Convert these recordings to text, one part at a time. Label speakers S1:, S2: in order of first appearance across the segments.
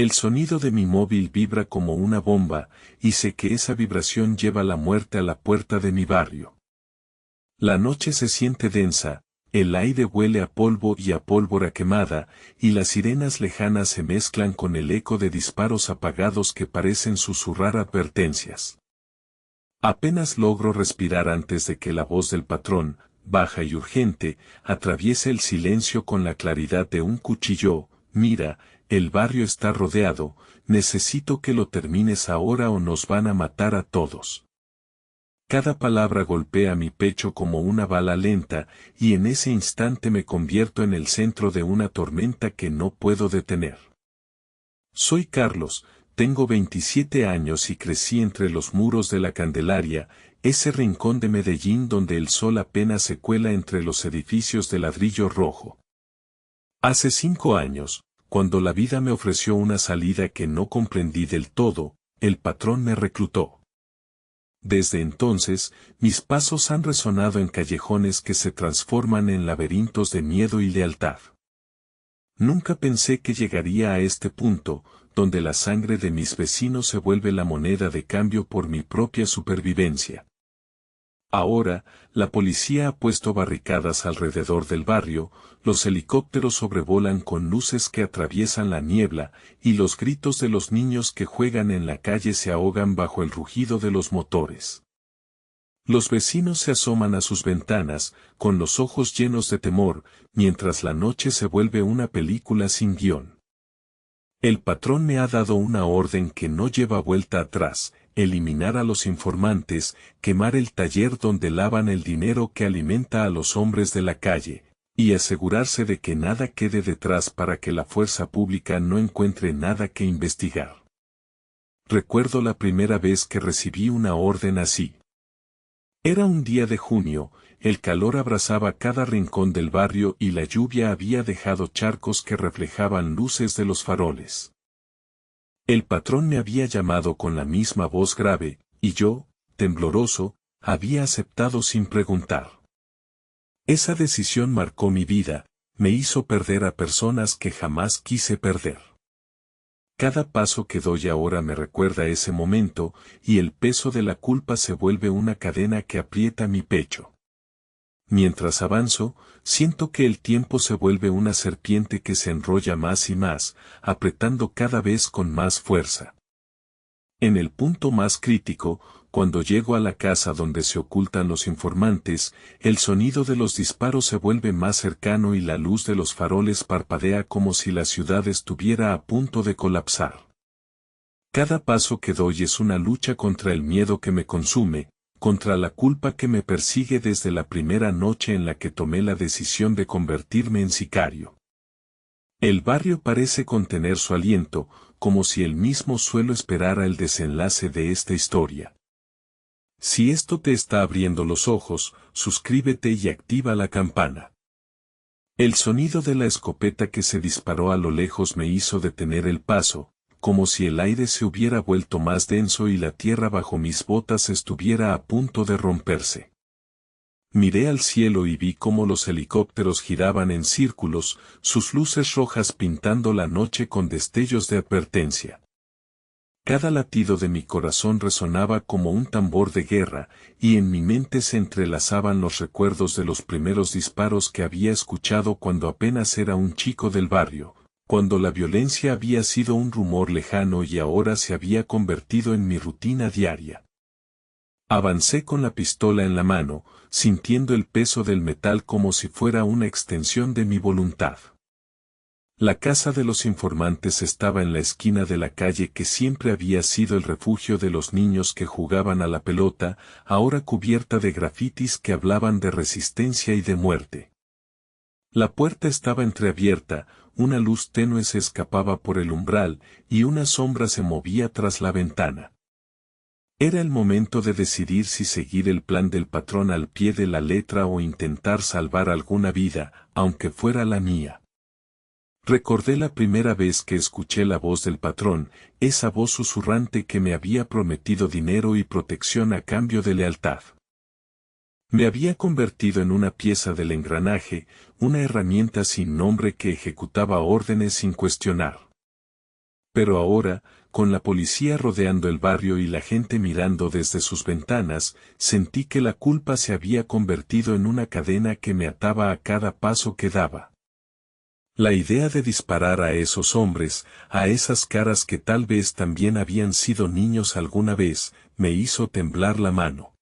S1: El sonido de mi móvil vibra como una bomba, y sé que esa vibración lleva la muerte a la puerta de mi barrio. La noche se siente densa, el aire huele a polvo y a pólvora quemada, y las sirenas lejanas se mezclan con el eco de disparos apagados que parecen susurrar advertencias. Apenas logro respirar antes de que la voz del patrón, baja y urgente, atraviese el silencio con la claridad de un cuchillo. Mira, el barrio está rodeado, necesito que lo termines ahora o nos van a matar a todos. Cada palabra golpea mi pecho como una bala lenta, y en ese instante me convierto en el centro de una tormenta que no puedo detener. Soy Carlos, tengo 27 años y crecí entre los muros de la Candelaria, ese rincón de Medellín donde el sol apenas se cuela entre los edificios de ladrillo rojo. Hace 5 años, cuando la vida me ofreció una salida que no comprendí del todo, el patrón me reclutó. Desde entonces, mis pasos han resonado en callejones que se transforman en laberintos de miedo y lealtad. Nunca pensé que llegaría a este punto, donde la sangre de mis vecinos se vuelve la moneda de cambio por mi propia supervivencia. Ahora, la policía ha puesto barricadas alrededor del barrio, los helicópteros sobrevolan con luces que atraviesan la niebla, y los gritos de los niños que juegan en la calle se ahogan bajo el rugido de los motores. Los vecinos se asoman a sus ventanas, con los ojos llenos de temor, mientras la noche se vuelve una película sin guión. El patrón me ha dado una orden que no lleva vuelta atrás: eliminar a los informantes, quemar el taller donde lavan el dinero que alimenta a los hombres de la calle, y asegurarse de que nada quede detrás para que la fuerza pública no encuentre nada que investigar. Recuerdo la primera vez que recibí una orden así. Era un día de junio, el calor abrasaba cada rincón del barrio y la lluvia había dejado charcos que reflejaban luces de los faroles. El patrón me había llamado con la misma voz grave, y yo, tembloroso, había aceptado sin preguntar. Esa decisión marcó mi vida, me hizo perder a personas que jamás quise perder. Cada paso que doy ahora me recuerda ese momento, y el peso de la culpa se vuelve una cadena que aprieta mi pecho. Mientras avanzo, siento que el tiempo se vuelve una serpiente que se enrolla más y más, apretando cada vez con más fuerza. En el punto más crítico, cuando llego a la casa donde se ocultan los informantes, el sonido de los disparos se vuelve más cercano y la luz de los faroles parpadea como si la ciudad estuviera a punto de colapsar. Cada paso que doy es una lucha contra el miedo que me consume, contra la culpa que me persigue desde la primera noche en la que tomé la decisión de convertirme en sicario. El barrio parece contener su aliento, como si el mismo suelo esperara el desenlace de esta historia. Si esto te está abriendo los ojos, suscríbete y activa la campana. El sonido de la escopeta que se disparó a lo lejos me hizo detener el paso, como si el aire se hubiera vuelto más denso y la tierra bajo mis botas estuviera a punto de romperse. Miré al cielo y vi cómo los helicópteros giraban en círculos, sus luces rojas pintando la noche con destellos de advertencia. Cada latido de mi corazón resonaba como un tambor de guerra, y en mi mente se entrelazaban los recuerdos de los primeros disparos que había escuchado cuando apenas era un chico del barrio, cuando la violencia había sido un rumor lejano y ahora se había convertido en mi rutina diaria. Avancé con la pistola en la mano, sintiendo el peso del metal como si fuera una extensión de mi voluntad. La casa de los informantes estaba en la esquina de la calle que siempre había sido el refugio de los niños que jugaban a la pelota, ahora cubierta de grafitis que hablaban de resistencia y de muerte. La puerta estaba entreabierta, una luz tenue se escapaba por el umbral, y una sombra se movía tras la ventana. Era el momento de decidir si seguir el plan del patrón al pie de la letra o intentar salvar alguna vida, aunque fuera la mía. Recordé la primera vez que escuché la voz del patrón, esa voz susurrante que me había prometido dinero y protección a cambio de lealtad. Me había convertido en una pieza del engranaje, una herramienta sin nombre que ejecutaba órdenes sin cuestionar. Pero ahora, con la policía rodeando el barrio y la gente mirando desde sus ventanas, sentí que la culpa se había convertido en una cadena que me ataba a cada paso que daba. La idea de disparar a esos hombres, a esas caras que tal vez también habían sido niños alguna vez, me hizo temblar la mano.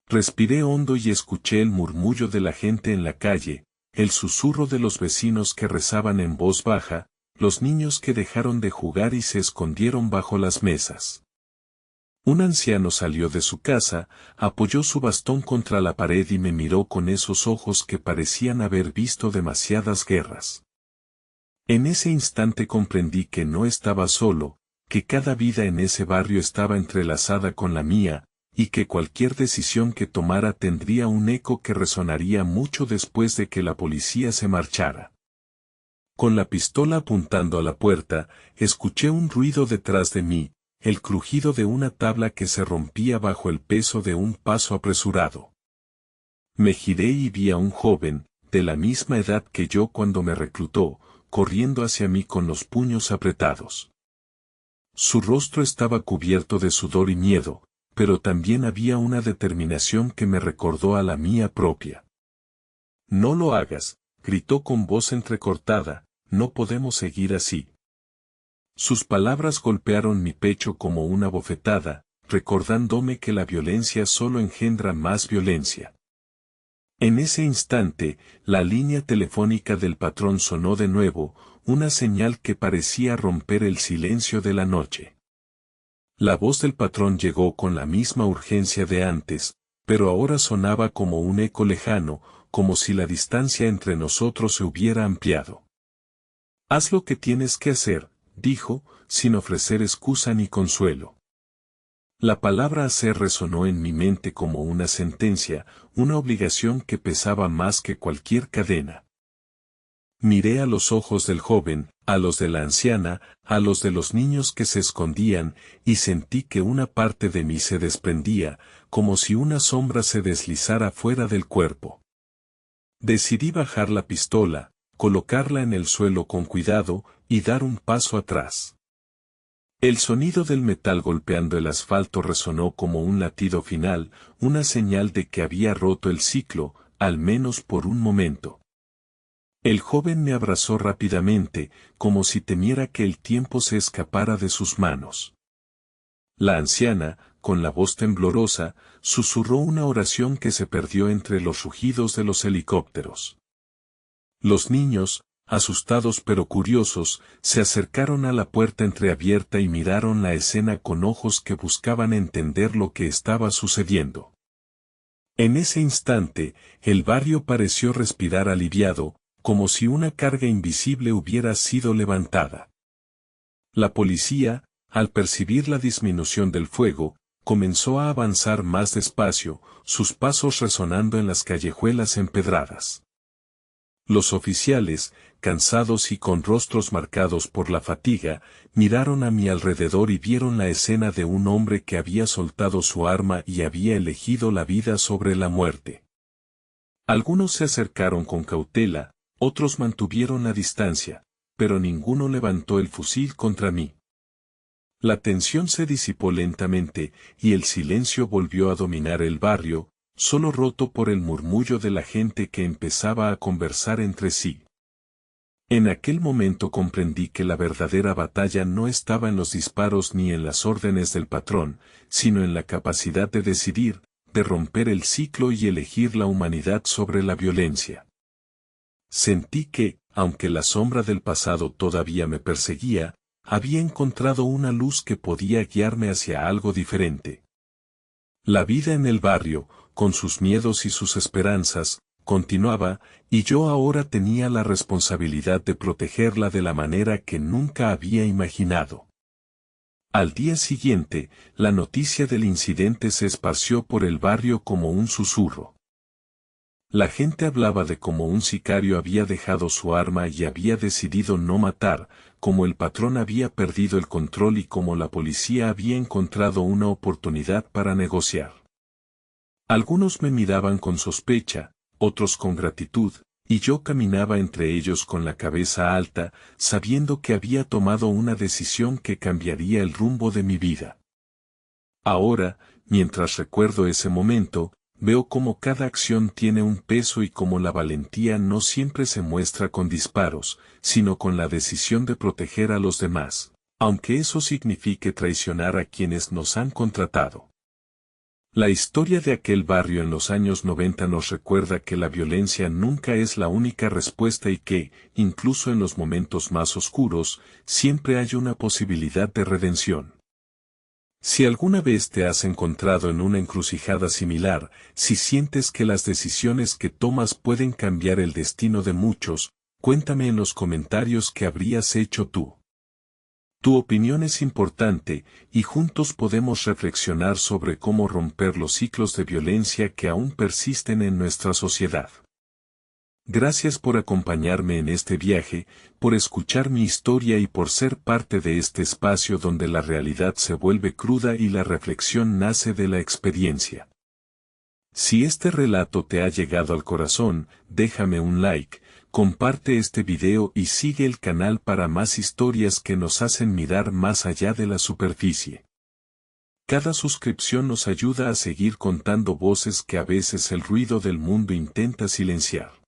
S1: Respiré hondo y escuché el murmullo de la gente en la calle, el susurro de los vecinos que rezaban en voz baja, los niños que dejaron de jugar y se escondieron bajo las mesas. Un anciano salió de su casa, apoyó su bastón contra la pared y me miró con esos ojos que parecían haber visto demasiadas guerras. En ese instante comprendí que no estaba solo, que cada vida en ese barrio estaba entrelazada con la mía, y que cualquier decisión que tomara tendría un eco que resonaría mucho después de que la policía se marchara. Con la pistola apuntando a la puerta, escuché un ruido detrás de mí, el crujido de una tabla que se rompía bajo el peso de un paso apresurado. Me giré y vi a un joven, de la misma edad que yo cuando me reclutó, corriendo hacia mí con los puños apretados. Su rostro estaba cubierto de sudor y miedo, pero también había una determinación que me recordó a la mía propia. «No lo hagas», gritó con voz entrecortada, «no podemos seguir así». Sus palabras golpearon mi pecho como una bofetada, recordándome que la violencia solo engendra más violencia. En ese instante, la línea telefónica del patrón sonó de nuevo, una señal que parecía romper el silencio de la noche. La voz del patrón llegó con la misma urgencia de antes, pero ahora sonaba como un eco lejano, como si la distancia entre nosotros se hubiera ampliado. «Haz lo que tienes que hacer», dijo, sin ofrecer excusa ni consuelo. La palabra hacer resonó en mi mente como una sentencia, una obligación que pesaba más que cualquier cadena. Miré a los ojos del joven, a los de la anciana, a los de los niños que se escondían, y sentí que una parte de mí se desprendía, como si una sombra se deslizara fuera del cuerpo. Decidí bajar la pistola, colocarla en el suelo con cuidado, y dar un paso atrás. El sonido del metal golpeando el asfalto resonó como un latido final, una señal de que había roto el ciclo, al menos por un momento. El joven me abrazó rápidamente, como si temiera que el tiempo se escapara de sus manos. La anciana, con la voz temblorosa, susurró una oración que se perdió entre los rugidos de los helicópteros. Los niños, asustados pero curiosos, se acercaron a la puerta entreabierta y miraron la escena con ojos que buscaban entender lo que estaba sucediendo. En ese instante, el barrio pareció respirar aliviado, como si una carga invisible hubiera sido levantada. La policía, al percibir la disminución del fuego, comenzó a avanzar más despacio, sus pasos resonando en las callejuelas empedradas. Los oficiales, cansados y con rostros marcados por la fatiga, miraron a mi alrededor y vieron la escena de un hombre que había soltado su arma y había elegido la vida sobre la muerte. Algunos se acercaron con cautela, otros mantuvieron la distancia, pero ninguno levantó el fusil contra mí. La tensión se disipó lentamente, y el silencio volvió a dominar el barrio, solo roto por el murmullo de la gente que empezaba a conversar entre sí. En aquel momento comprendí que la verdadera batalla no estaba en los disparos ni en las órdenes del patrón, sino en la capacidad de decidir, de romper el ciclo y elegir la humanidad sobre la violencia. Sentí que, aunque la sombra del pasado todavía me perseguía, había encontrado una luz que podía guiarme hacia algo diferente. La vida en el barrio, con sus miedos y sus esperanzas, continuaba, y yo ahora tenía la responsabilidad de protegerla de la manera que nunca había imaginado. Al día siguiente, la noticia del incidente se esparció por el barrio como un susurro. La gente hablaba de cómo un sicario había dejado su arma y había decidido no matar, cómo el patrón había perdido el control y cómo la policía había encontrado una oportunidad para negociar. Algunos me miraban con sospecha, otros con gratitud, Y yo caminaba entre ellos con la cabeza alta, sabiendo que había tomado una decisión que cambiaría el rumbo de mi vida. Ahora, mientras recuerdo ese momento, veo cómo cada acción tiene un peso y cómo la valentía no siempre se muestra con disparos, sino con la decisión de proteger a los demás, aunque eso signifique traicionar a quienes nos han contratado. La historia de aquel barrio en los años 90 nos recuerda que la violencia nunca es la única respuesta y que, incluso en los momentos más oscuros, siempre hay una posibilidad de redención. Si alguna vez te has encontrado en una encrucijada similar, si sientes que las decisiones que tomas pueden cambiar el destino de muchos, cuéntame en los comentarios qué habrías hecho tú. Tu opinión es importante, y juntos podemos reflexionar sobre cómo romper los ciclos de violencia que aún persisten en nuestra sociedad. Gracias por acompañarme en este viaje, por escuchar mi historia y por ser parte de este espacio donde la realidad se vuelve cruda y la reflexión nace de la experiencia. Si este relato te ha llegado al corazón, déjame un like, comparte este video y sigue el canal para más historias que nos hacen mirar más allá de la superficie. Cada suscripción nos ayuda a seguir contando voces que a veces el ruido del mundo intenta silenciar.